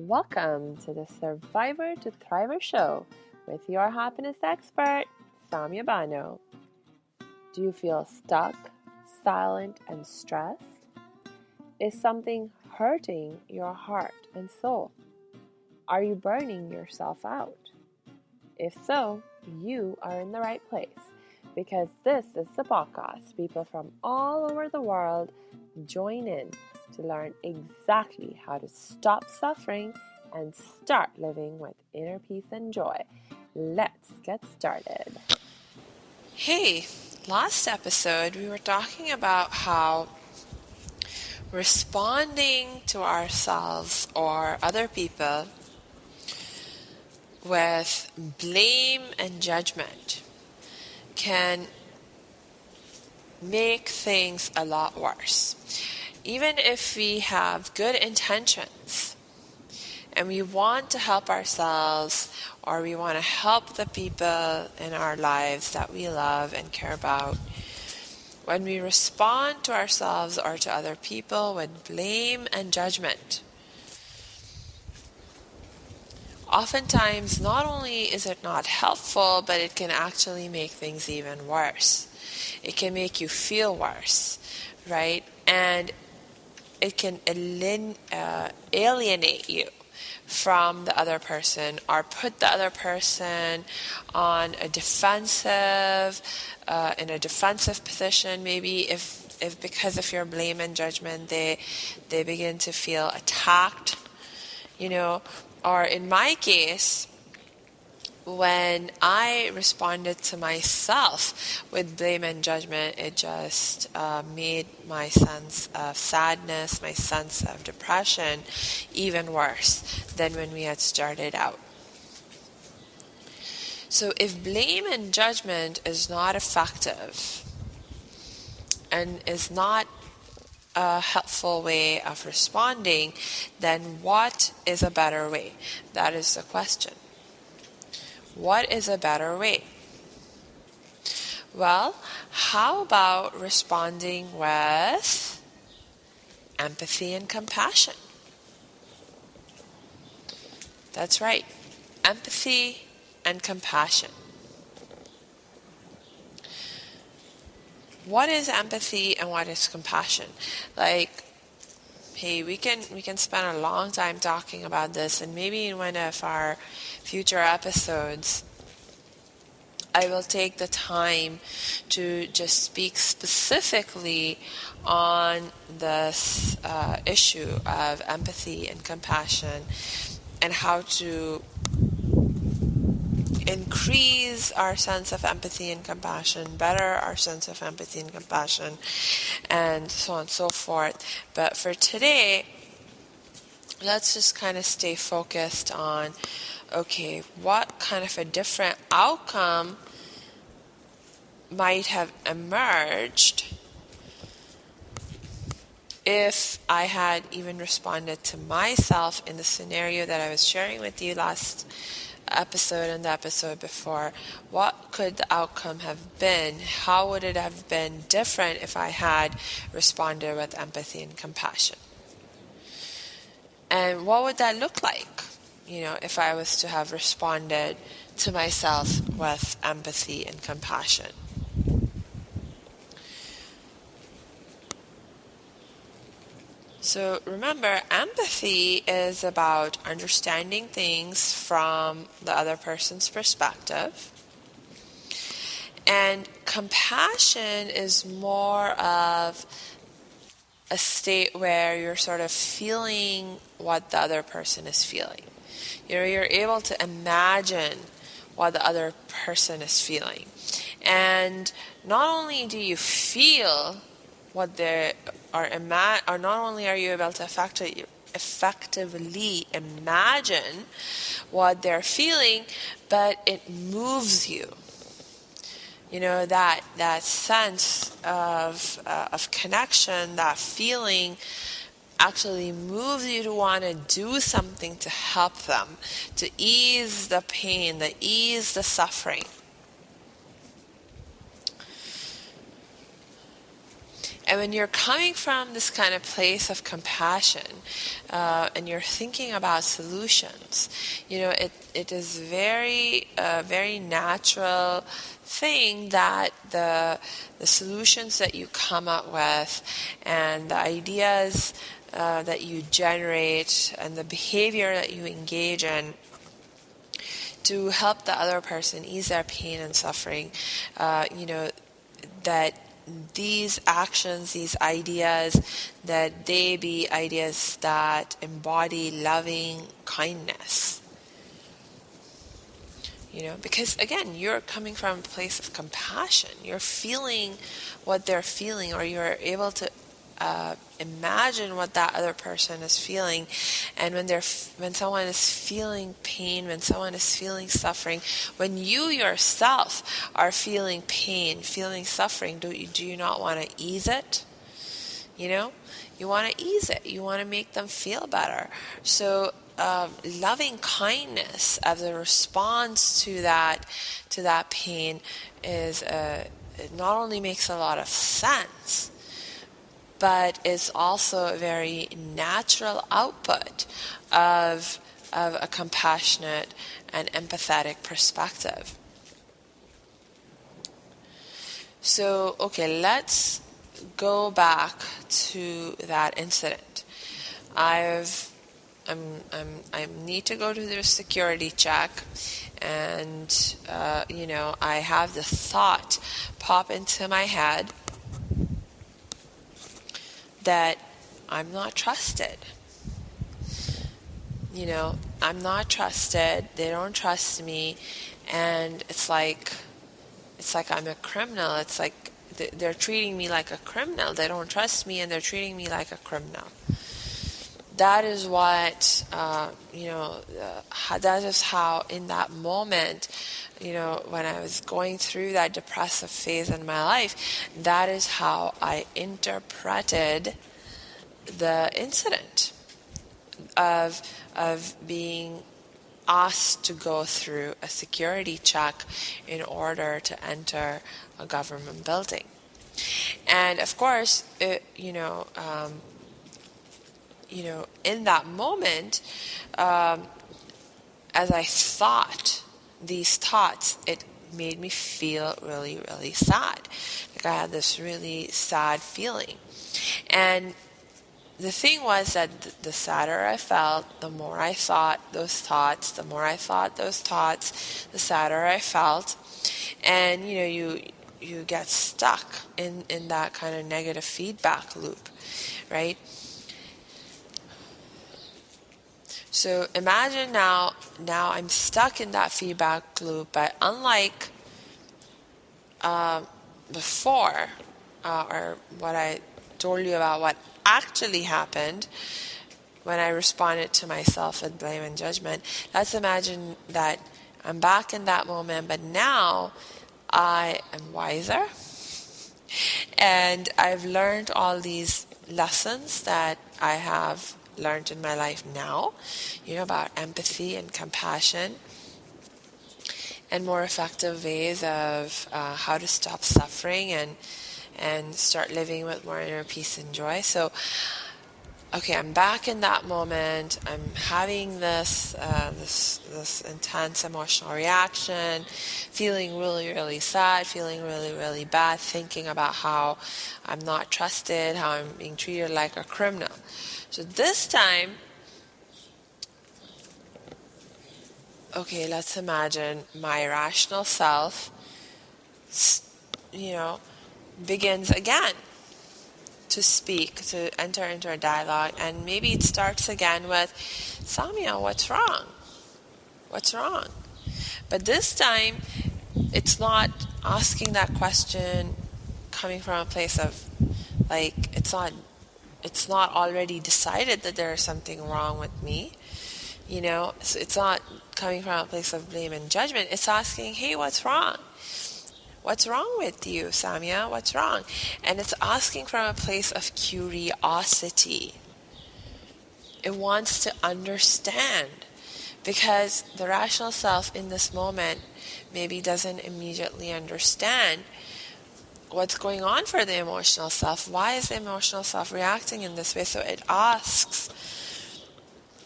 Welcome to the Survivor to Thriver show with your happiness expert, Samia Bano. Do you feel stuck, silent, and stressed? Is something hurting your heart and soul? Are you burning yourself out? If so, you are in the right place because this is the podcast people from all over the world join in to learn exactly how to stop suffering and start living with inner peace and joy. Let's get started. Hey, last episode we were talking about how responding to ourselves or other people with blame and judgment can make things a lot worse. Even if we have good intentions and we want to help ourselves or we want to help the people in our lives that we love and care about, when we respond to ourselves or to other people with blame and judgment, oftentimes not only is it not helpful, but it can actually make things even worse. It can make you feel worse, right? And it can alienate you from the other person or put the other person on a defensive, in a defensive position. Maybe if because of your blame and judgment, they begin to feel attacked, or in my case, when I responded to myself with blame and judgment, it just made my sense of sadness, my sense of depression, even worse than when we had started out. So if blame and judgment is not effective and is not a helpful way of responding, then what is a better way? That is the question. What is a better way? Well, how about responding with empathy and compassion? That's right, empathy and compassion. What is empathy and what is compassion? Hey, we can spend a long time talking about this, and maybe in one of our future episodes, I will take the time to just speak specifically on this issue of empathy and compassion and how to increase our sense of empathy and compassion, better our sense of empathy and compassion, and so on and so forth. But for today, let's just kind of stay focused on, okay, what kind of a different outcome might have emerged if I had even responded to myself in the scenario that I was sharing with you last episode and the episode before. What could the outcome have been? How would it have been different if I had responded with empathy and compassion? And what would that look like, if I was to have responded to myself with empathy and compassion? So remember, empathy is about understanding things from the other person's perspective. And compassion is more of a state where you're sort of feeling what the other person is feeling. You're able to imagine what the other person is feeling. And not only do you feel what they are or not only are you able to effectively imagine what they're feeling, but it moves you. That sense of connection, that feeling actually moves you to want to do something to help them, to ease the pain, to ease the suffering. And when you're coming from this kind of place of compassion, and you're thinking about solutions, it is very natural thing that the solutions that you come up with and the ideas that you generate and the behavior that you engage in to help the other person ease their pain and suffering, that these actions, these ideas, that they be ideas that embody loving kindness. Because again, you're coming from a place of compassion. You're feeling what they're feeling, or you're able to imagine what that other person is feeling. And when someone is feeling pain, when someone is feeling suffering, when you yourself are feeling pain, feeling suffering, do you not want to ease it? You want to ease it. You want to make them feel better. So loving kindness as a response to that pain is it not only makes a lot of sense, but is also a very natural output of a compassionate and empathetic perspective. So, okay, let's go back to that incident. I need to go to the security check, and I have the thought pop into my head that I'm not trusted. I'm not trusted. They don't trust me, and it's like I'm a criminal. It's like they're treating me like a criminal. They don't trust me, and they're treating me like a criminal. That is what, that is how in that moment, when I was going through that depressive phase in my life, that is how I interpreted the incident of being asked to go through a security check in order to enter a government building. And of course, in that moment, as I thought these thoughts, it made me feel really, really sad. Like I had this really sad feeling. And the thing was that the sadder I felt, the more I thought those thoughts, the more I thought those thoughts, the sadder I felt. And, you get stuck in that kind of negative feedback loop, right? So imagine now I'm stuck in that feedback loop, but unlike before, or what I told you about what actually happened when I responded to myself with blame and judgment, let's imagine that I'm back in that moment, but now I am wiser, and I've learned all these lessons that I have learned in my life now, about empathy and compassion and more effective ways of how to stop suffering and start living with more inner peace and joy. So, okay, I'm back in that moment. I'm having this intense emotional reaction, feeling really, really sad, feeling really, really bad, thinking about how I'm not trusted, how I'm being treated like a criminal. So this time, okay, let's imagine my rational self, begins again to speak, to enter into a dialogue, and maybe it starts again with, Samia, what's wrong? What's wrong? But this time, it's not asking that question coming from a place of, it's not already decided that there is something wrong with me, so it's not coming from a place of blame and judgment. It's asking, hey, what's wrong? What's wrong with you, Samia? What's wrong? And it's asking from a place of curiosity. It wants to understand, because the rational self in this moment maybe doesn't immediately understand what's going on for the emotional self. Why is the emotional self reacting in this way? So it asks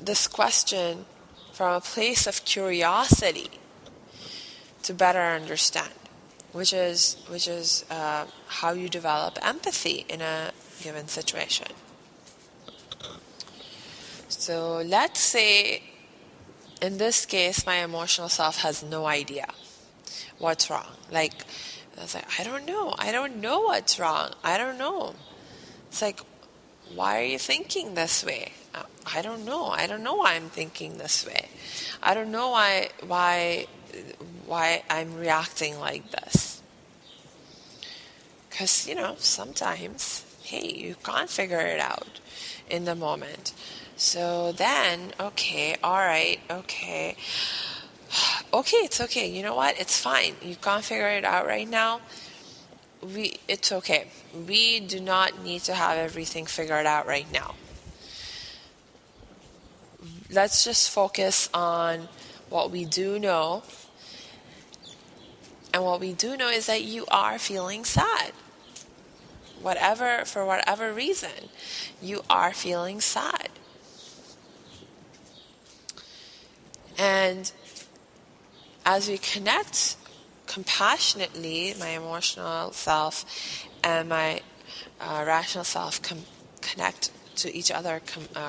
this question from a place of curiosity to better understand, which is how you develop empathy in a given situation. So let's say, in this case, my emotional self has no idea what's wrong. Like, I was like, I don't know what's wrong. I don't know. It's like, why are you thinking this way? I don't know why I'm thinking this way. I don't know why I'm reacting like this. Because, sometimes, hey, you can't figure it out in the moment. So then, okay, all right, okay, it's okay. You know what? It's fine. You can't figure it out right now. It's okay. We do not need to have everything figured out right now. Let's just focus on what we do know. And what we do know is that you are feeling sad. For whatever reason, you are feeling sad. And as we connect compassionately, my emotional self and my rational self connect to each other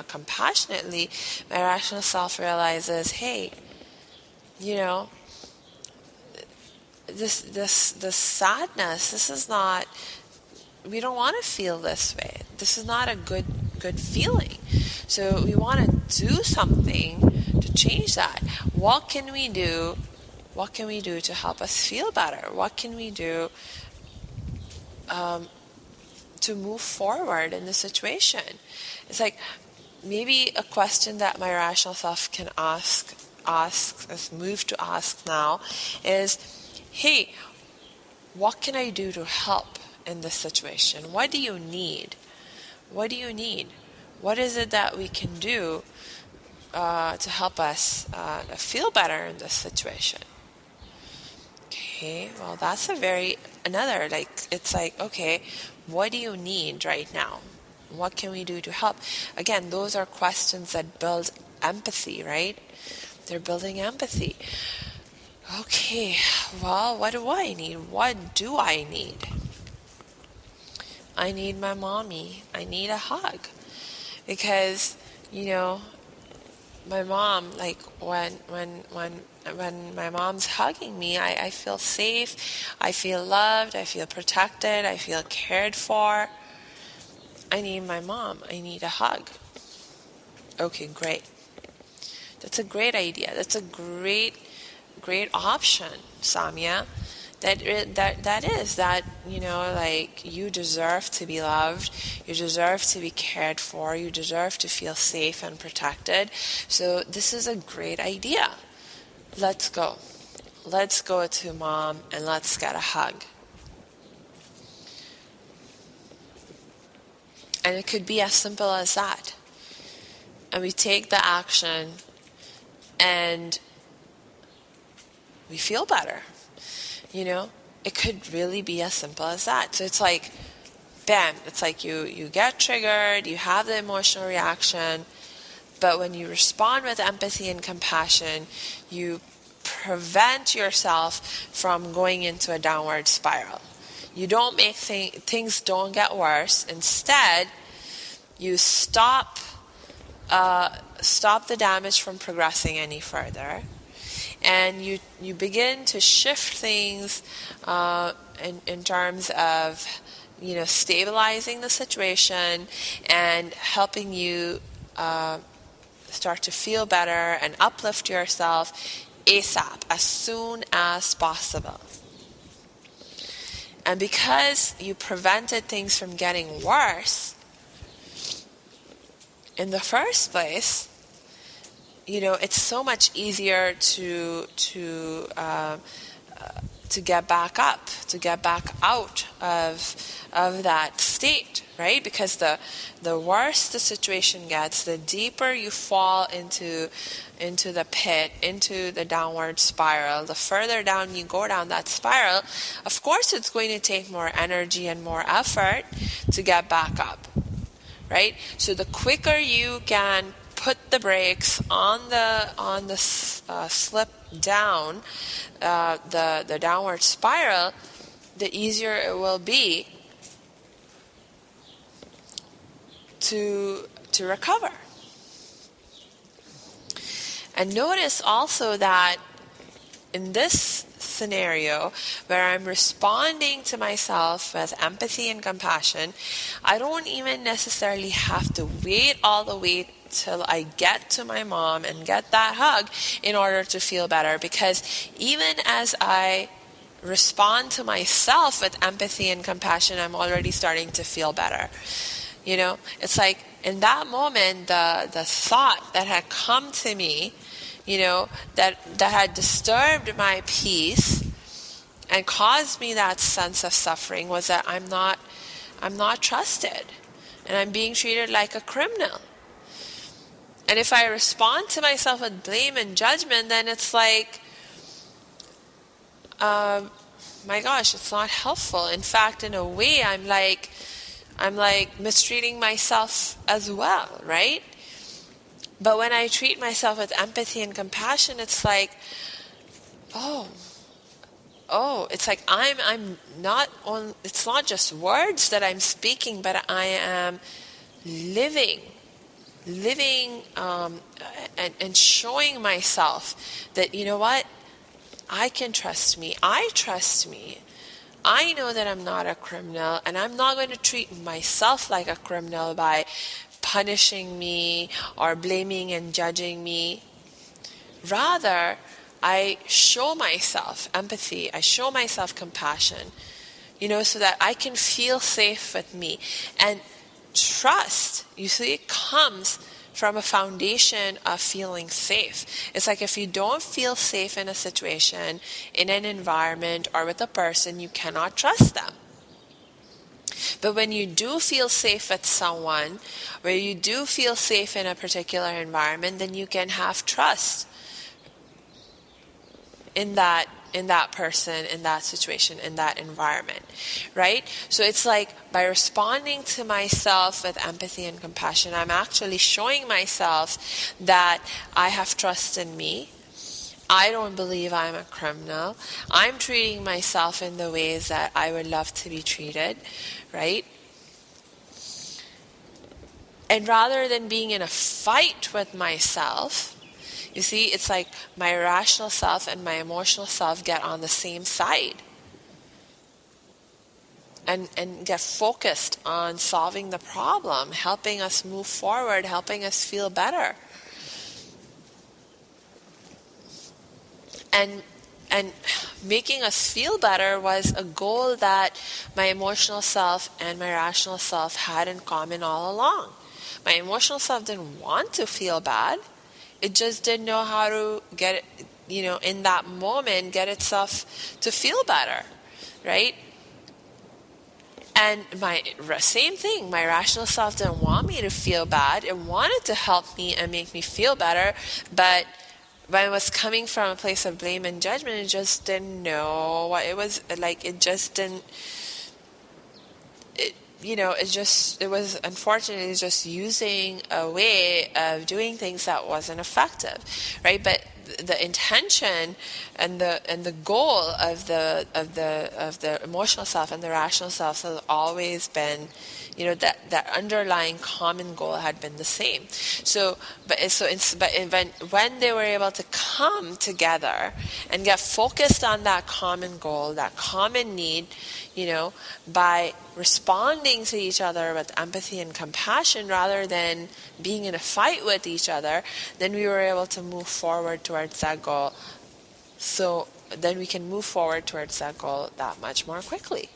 compassionately, my rational self realizes, hey, this sadness, this is not, we don't want to feel this way. This is not a good feeling. So we want to do something to change that. What can we do? What can we do to help us feel better? What can we do to move forward in the situation? It's like maybe a question that my rational self can ask, move to ask now is, hey, what can I do to help in this situation? What do you need? What do you need? What is it that we can do to help us feel better in this situation? Okay, well, that's it's like, okay, what do you need right now? What can we do to help? Again, those are questions that build empathy, right? They're building empathy. Okay, well, what do I need? What do I need? I need my mommy. I need a hug. Because, my mom, like when my mom's hugging me, I feel safe, I feel loved, I feel protected, I feel cared for. I need my mom. I need a hug. Okay, great. That's a great idea. That's a great option, Samia. That you deserve to be loved, you deserve to be cared for, you deserve to feel safe and protected. So this is a great idea. Let's go to mom and let's get a hug. And it could be as simple as that. And we take the action and we feel better. It could really be as simple as that. So it's like, bam, it's like you get triggered, you have the emotional reaction, but when you respond with empathy and compassion, you prevent yourself from going into a downward spiral. You don't make things don't get worse. Instead, you stop the damage from progressing any further. And you begin to shift things in terms of, stabilizing the situation and helping you start to feel better and uplift yourself ASAP, as soon as possible. And because you prevented things from getting worse in the first place, it's so much easier to get back up, to get back out of that state, right? Because the worse the situation gets, the deeper you fall into the pit, into the downward spiral, the further down you go down that spiral, of course it's going to take more energy and more effort to get back up, right? So the quicker you can put the brakes on the slip down, the downward spiral, the easier it will be to recover. And notice also that in this scenario where I'm responding to myself with empathy and compassion, I don't even necessarily have to wait all the way till I get to my mom and get that hug in order to feel better. Because even as I respond to myself with empathy and compassion, I'm already starting to feel better. You know, it's like in that moment, the thought that had come to me, you know, that had disturbed my peace and caused me that sense of suffering was that I'm not trusted and I'm being treated like a criminal. And if I respond to myself with blame and judgment, then it's like, my gosh, it's not helpful. In fact, in a way, I'm like mistreating myself as well, right? But when I treat myself with empathy and compassion, it's like, oh, it's like I'm not on. It's not just words that I'm speaking, but I am living, and showing myself that, you know what, I can trust me. I trust me. I know that I'm not a criminal, and I'm not going to treat myself like a criminal by punishing me or blaming and judging me. Rather, I show myself empathy. I show myself compassion, you know, so that I can feel safe with me. And trust, you see, it comes from a foundation of feeling safe. It's like if you don't feel safe in a situation, in an environment, or with a person, you cannot trust them. But when you do feel safe with someone, where you do feel safe in a particular environment, then you can have trust in that person, in that situation, in that environment, right? So it's like by responding to myself with empathy and compassion, I'm actually showing myself that I have trust in me. I don't believe I'm a criminal. I'm treating myself in the ways that I would love to be treated, right? And rather than being in a fight with myself, you see, it's like my rational self and my emotional self get on the same side and get focused on solving the problem, helping us move forward, helping us feel better. And making us feel better was a goal that my emotional self and my rational self had in common all along. My emotional self didn't want to feel bad. It just didn't know how to get it, you know, in that moment, get itself to feel better, right? And same thing, my rational self didn't want me to feel bad. It wanted to help me and make me feel better, but when it was coming from a place of blame and judgment, it just didn't know what it was like. It just didn't. It was unfortunately just using a way of doing things that wasn't effective, right? But the intention and the goal of the emotional self and the rational self has always been, you know, that underlying common goal had been the same. When they were able to come together and get focused on that common goal, that common need, you know, by responding to each other with empathy and compassion rather than being in a fight with each other, then we were able to move forward towards that goal. So then we can move forward towards that goal that much more quickly.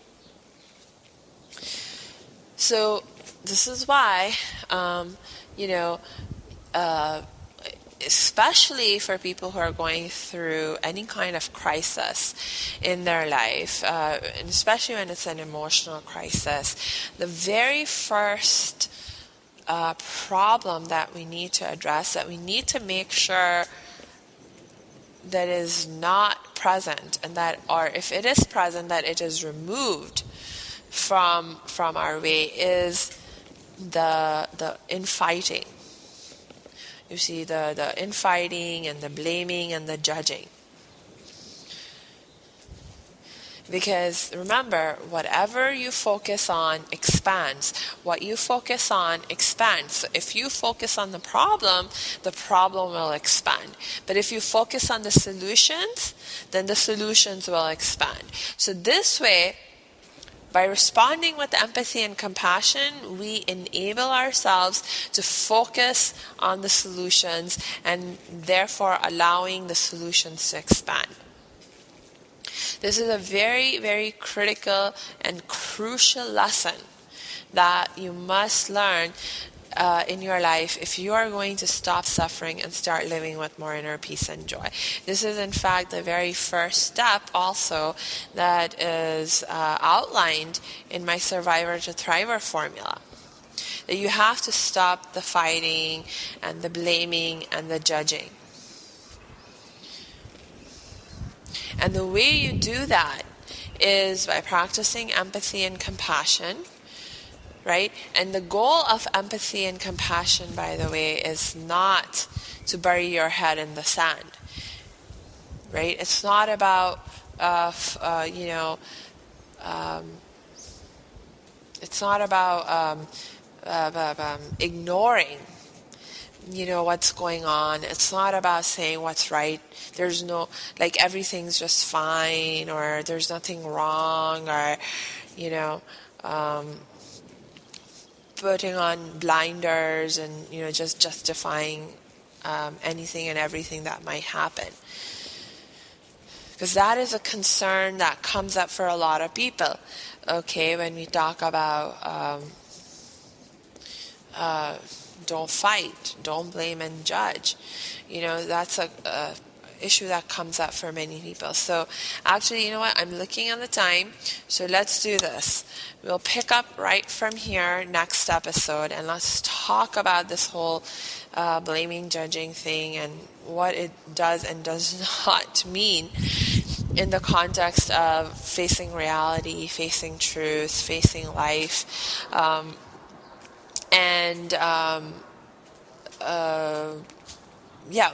So this is why, especially for people who are going through any kind of crisis in their life, and especially when it's an emotional crisis, the very first problem that we need to address, that we need to make sure that is not present, and that, or if it is present, that it is removed from our way, is the infighting. You see, the infighting and the blaming and the judging. Because remember, whatever you focus on expands. What you focus on expands. So if you focus on the problem will expand. But if you focus on the solutions, then the solutions will expand. So this way, by responding with empathy and compassion, we enable ourselves to focus on the solutions and therefore allowing the solutions to expand. This is a very, very critical and crucial lesson that you must learn in your life if you are going to stop suffering and start living with more inner peace and joy. This is in fact the very first step also that is outlined in my Survivor to Thriver formula. That you have to stop the fighting and the blaming and the judging. And the way you do that is by practicing empathy and compassion, right? And the goal of empathy and compassion, by the way, is not to bury your head in the sand, right? It's not about, it's not about ignoring what's going on. It's not about saying what's right. There's no, everything's just fine, or there's nothing wrong, or, putting on blinders and, just justifying anything and everything that might happen. Because that is a concern that comes up for a lot of people, okay, when we talk about don't fight, don't blame and judge. That's a issue that comes up for many people. So actually, you know what? I'm looking at the time. So let's do this. We'll pick up right from here next episode, and let's talk about this whole blaming, judging thing and what it does and does not mean in the context of facing reality, facing truth, facing life.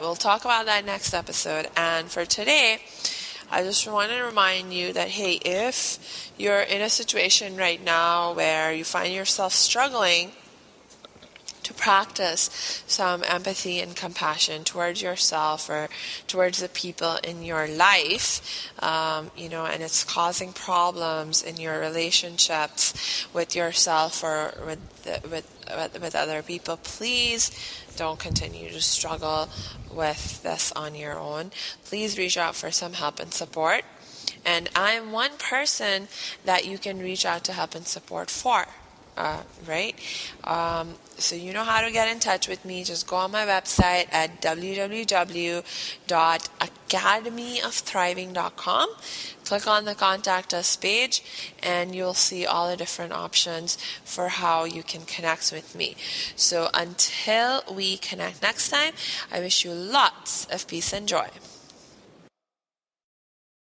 We'll talk about that next episode. And for today, I just want to remind you that, hey, if you're in a situation right now where you find yourself struggling to practice some empathy and compassion towards yourself or towards the people in your life, and it's causing problems in your relationships with yourself or with other people, please don't continue to struggle with this on your own. Please reach out for some help and support. And I'm one person that you can reach out to help and support for. Right? So you know how to get in touch with me. Just go on my website at www.academyofthriving.com. Click on the Contact Us page, and you'll see all the different options for how you can connect with me. So until we connect next time, I wish you lots of peace and joy.